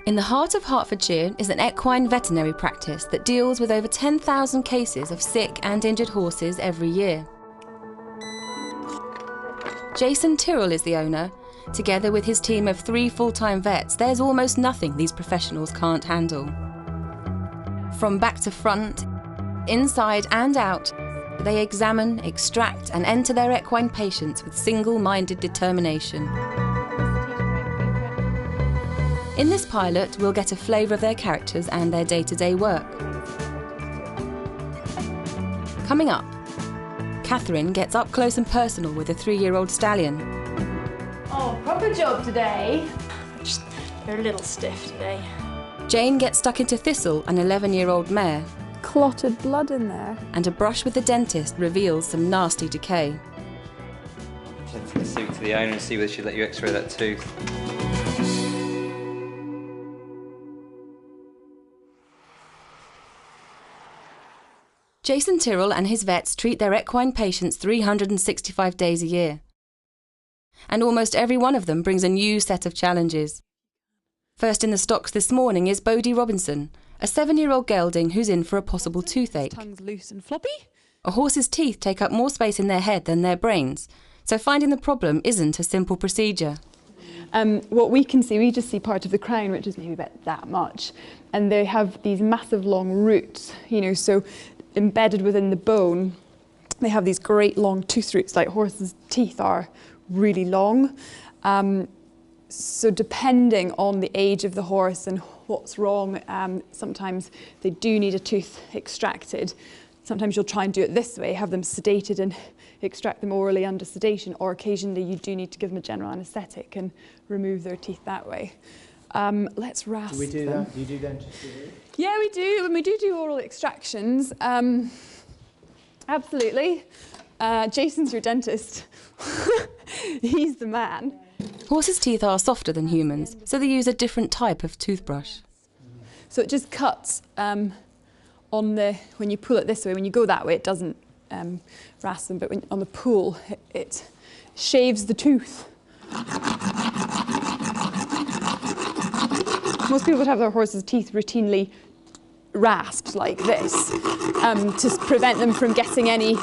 In the heart of Hertfordshire is an equine veterinary practice that deals with over 10,000 cases of sick and injured horses every year. Jason Tyrrell is the owner. Together with his team of 3 full-time vets, there's almost nothing these professionals can't handle. From back to front, inside and out, they examine, extract and enter their equine patients with single-minded determination. In this pilot, we'll get a flavour of their characters and their day-to-day work. Coming up, Catherine gets up close and personal with a 3-year-old stallion. Oh, proper job today. They're a little stiff today. Jane gets stuck into Thistle, an 11-year-old mare. Clotted blood in there. And a brush with the dentist reveals some nasty decay. Let's speak to the owner and see whether she'd let you x-ray that tooth. Jason Tyrrell and his vets treat their equine patients 365 days a year. And almost every one of them brings a new set of challenges. First in the stocks this morning is Bodie Robinson, a 7-year-old gelding who's in for a possible toothache. Tongue's loose and floppy. A horse's teeth take up more space in their head than their brains, so finding the problem isn't a simple procedure. What we can see, we just see part of the crown, which is maybe about that much, and they have these massive long roots, you know, so embedded within the bone, they have these great long tooth roots, like horses' teeth are really long. So depending on the age of the horse and what's wrong, sometimes they do need a tooth extracted. Sometimes you'll try and do it this way, have them sedated and extract them orally under sedation, or occasionally you do need to give them a general anaesthetic and remove their teeth that way. Let's rasp them. Do we do that? Do you do dentistry? Yeah, we do, and we do oral extractions. Absolutely. Jason's your dentist. He's the man. Horses' teeth are softer than humans, so they use a different type of toothbrush. So it just cuts on when you pull it this way, when you go that way, it doesn't rasp them, but on the pull, it shaves the tooth. Most people would have their horses' teeth routinely rasped like this to prevent them from getting any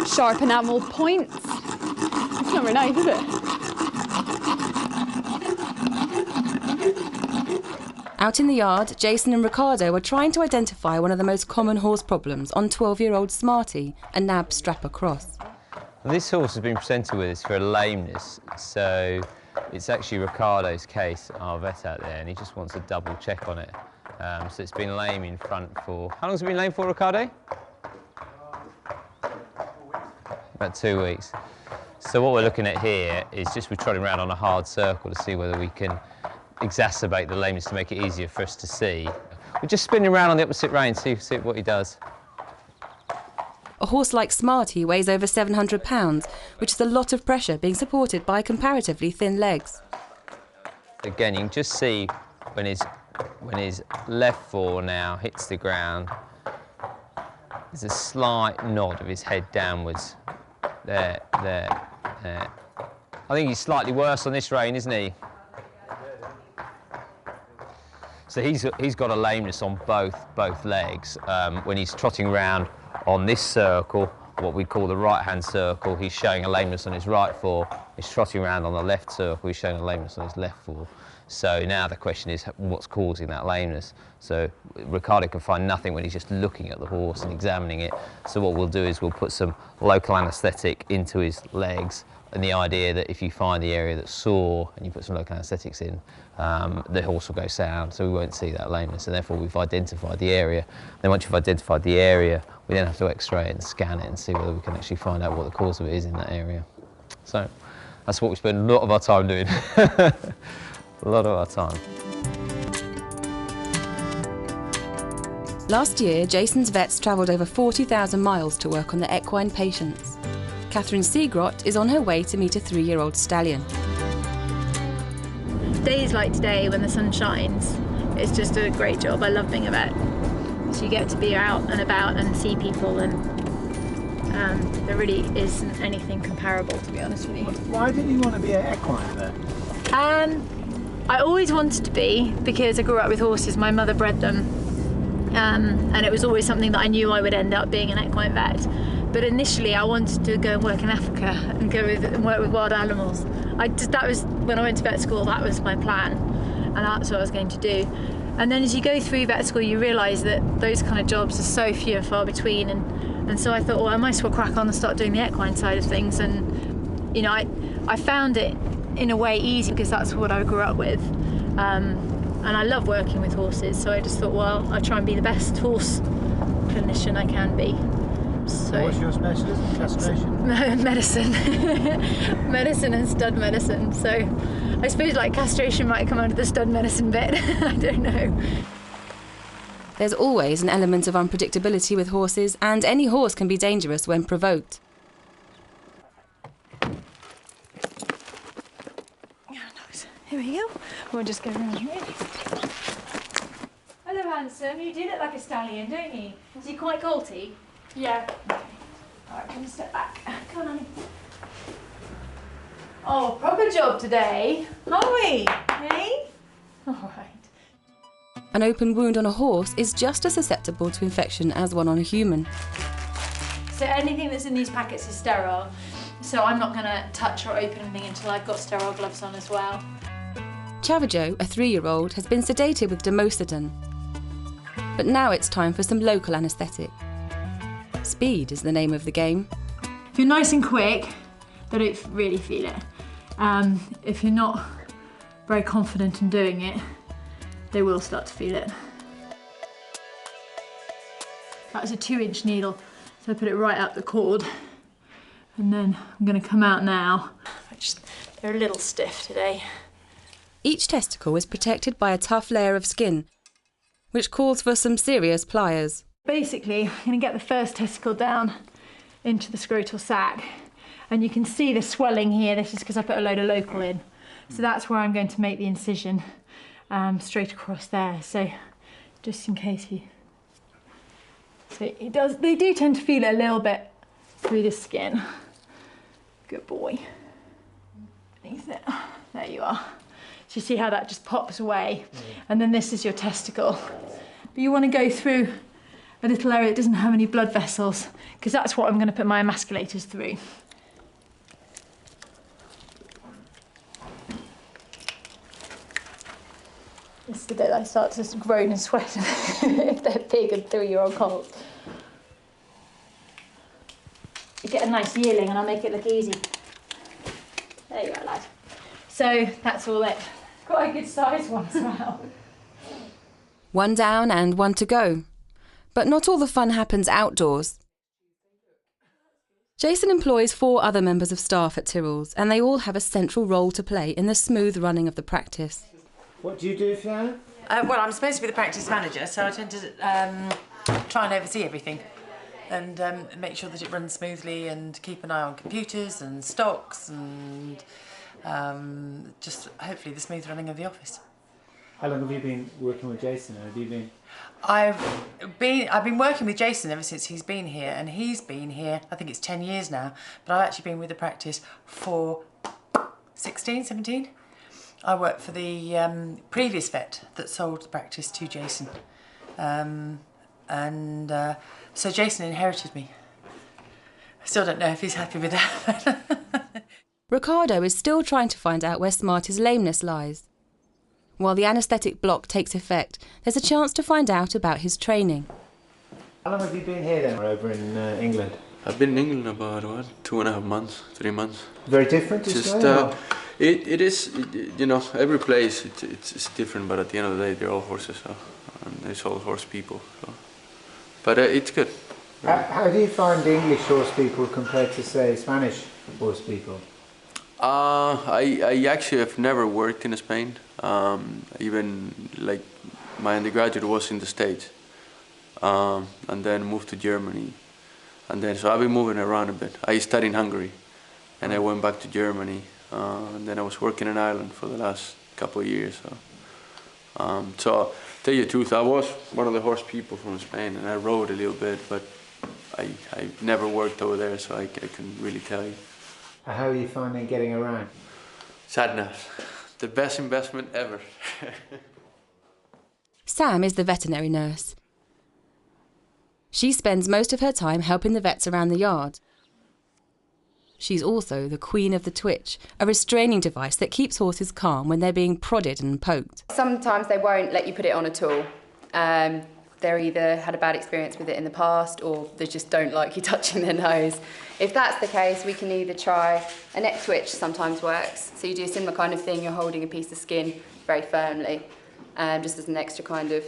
sharp enamel points. It's not very nice, is it? Out in the yard, Jason and Ricardo are trying to identify one of the most common horse problems on 12-year-old Smarty, a nab strapper cross. Well, this horse has been presented with us for a lameness, so it's actually Ricardo's case, our vet out there, and he just wants a double check on it. So it's been lame in front for... How long has it been lame for, Ricardo? About 2 weeks. So what we're looking at here is just we're trotting around on a hard circle to see whether we can exacerbate the lameness to make it easier for us to see. We're just spinning around on the opposite rein, see what he does. A horse like Smarty weighs over 700 pounds, which is a lot of pressure being supported by comparatively thin legs. Again, you can just see when his left fore now hits the ground, there's a slight nod of his head downwards. There. I think he's slightly worse on this rein, isn't he? So he's got a lameness on both legs. When he's trotting around on this circle, what we call the right-hand circle, he's showing a lameness on his right fore. He's trotting around on the left circle, he's showing a lameness on his left fore. So now the question is, what's causing that lameness? So Ricardo can find nothing when he's just looking at the horse and examining it. So what we'll do is we'll put some local anaesthetic into his legs, and the idea that if you find the area that's sore and you put some local anaesthetics in, the horse will go sound, so we won't see that lameness, and therefore we've identified the area. Then once you've identified the area, we then have to x-ray it and scan it and see whether we can actually find out what the cause of it is in that area. So that's what we spend a lot of our time doing. A lot of our time. Last year, Jason's vets travelled over 40,000 miles to work on the equine patients. Catherine Seagrott is on her way to meet a 3-year-old stallion. Days like today when the sun shines, it's just a great job. I love being a vet. So you get to be out and about and see people, and there really isn't anything comparable, to be honest with you. Why did you want to be an equine vet? I always wanted to be, because I grew up with horses. My mother bred them, and it was always something that I knew I would end up being an equine vet. But initially I wanted to go and work in Africa and work with wild animals. That was when I went to vet school, that was my plan, and that's what I was going to do. And then as you go through vet school, you realise that those kind of jobs are so few and far between, and so I thought, well, I might as well crack on and start doing the equine side of things. And you know, I found it in a way easy because that's what I grew up with, and I love working with horses, so I just thought, well, I'll try and be the best horse clinician I can be. So what's your specialism? Castration? Medicine. Medicine and stud medicine. So I suppose like castration might come under the stud medicine bit. I don't know. There's always an element of unpredictability with horses, and any horse can be dangerous when provoked. Here we go. We'll just go around here. Hello, handsome. You do look like a stallion, don't you? Is he quite colty? Yeah. Okay. All right, can you step back? Come on, honey. Oh, proper job today, aren't we? Hey? All right. An open wound on a horse is just as susceptible to infection as one on a human. So anything that's in these packets is sterile. So I'm not going to touch or open anything until I've got sterile gloves on as well. Chavajo, a 3-year-old, has been sedated with Domostidone. But now it's time for some local anaesthetic. Speed is the name of the game. If you're nice and quick, they don't really feel it. If you're not very confident in doing it, they will start to feel it. That was a 2-inch needle, so I put it right up the cord. And then I'm going to come out now. They're a little stiff today. Each testicle is protected by a tough layer of skin, which calls for some serious pliers. Basically, I'm going to get the first testicle down into the scrotal sac, and you can see the swelling here. This is because I put a load of local in. So that's where I'm going to make the incision, straight across there. So just in case you... So it does, they do tend to feel it a little bit through the skin. Good boy. Beneath it. There you are. So you see how that just pops away, and then this is your testicle. But you want to go through a little area that doesn't have any blood vessels, because that's what I'm going to put my emasculators through. This is the bit that I start to groan and sweat if they're big and 3-year-old colts. You get a nice yearling and I'll make it look easy. There you are, lad. So that's all it. Quite a good size one as well. One down and one to go. But not all the fun happens outdoors. Jason employs 4 other members of staff at Tyrrell's, and they all have a central role to play in the smooth running of the practice. What do you do, Fiona? Well, I'm supposed to be the practice manager, so I tend to try and oversee everything and make sure that it runs smoothly and keep an eye on computers and stocks and just hopefully the smooth running of the office. How long have you been working with Jason? Have you been? I've been working with Jason ever since he's been here, and he's been here, I think it's 10 years now, but I've actually been with the practice for 16, 17. I worked for the previous vet that sold the practice to Jason. So Jason inherited me. I still don't know if he's happy with that. Ricardo is still trying to find out where Smarty's lameness lies. While the anaesthetic block takes effect, there's a chance to find out about his training. How long have you been here then, over in England? I've been in England about, 2.5 months, 3 months. Very different to Just, Australia? it is, you know, every place it's different, but at the end of the day they're all horses, so, and it's all horse people. So. But it's good. How do you find English horse people compared to, say, Spanish horse people? I actually have never worked in Spain. Even like my undergraduate was in the States, and then moved to Germany, and then so I've been moving around a bit. I studied in Hungary, and I went back to Germany, and then I was working in Ireland for the last couple of years. So tell you the truth, I was one of the horse people from Spain, and I rode a little bit, but I never worked over there, so I couldn't really tell you. How are you finding getting around? Sadness, the best investment ever. Sam is the veterinary nurse. She spends most of her time helping the vets around the yard. She's also the queen of the twitch, a restraining device that keeps horses calm when they're being prodded and poked. Sometimes they won't let you put it on at all. They're either had a bad experience with it in the past or they just don't like you touching their nose. If that's the case, we can either try a neck twitch, sometimes works. So you do a similar kind of thing, you're holding a piece of skin very firmly, just as an extra kind of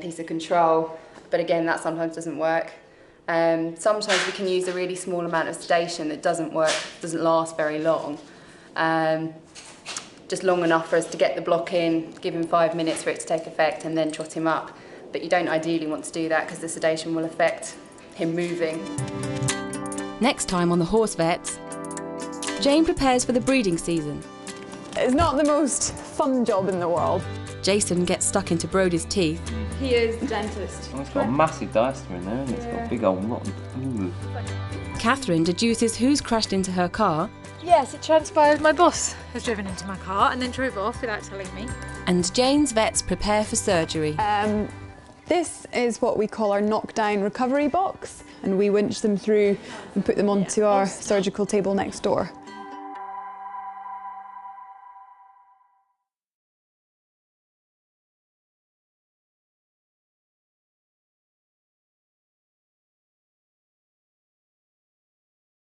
piece of control. But again, that sometimes doesn't work. Sometimes we can use a really small amount of sedation that doesn't work, doesn't last very long. Just long enough for us to get the block in, give him 5 minutes for it to take effect and then trot him up. But you don't ideally want to do that because the sedation will affect him moving. Next time on the Horse Vets, Jane prepares for the breeding season. It's not the most fun job in the world. Jason gets stuck into Brodie's teeth. He is the dentist. Oh, it's got a massive diaster in there, and it's got a big old rotten. Catherine deduces who's crashed into her car. Yes, it transpires my boss has driven into my car and then drove off without telling me. And Jane's vets prepare for surgery. This is what we call our knockdown recovery box, and we winch them through and put them onto our surgical table next door.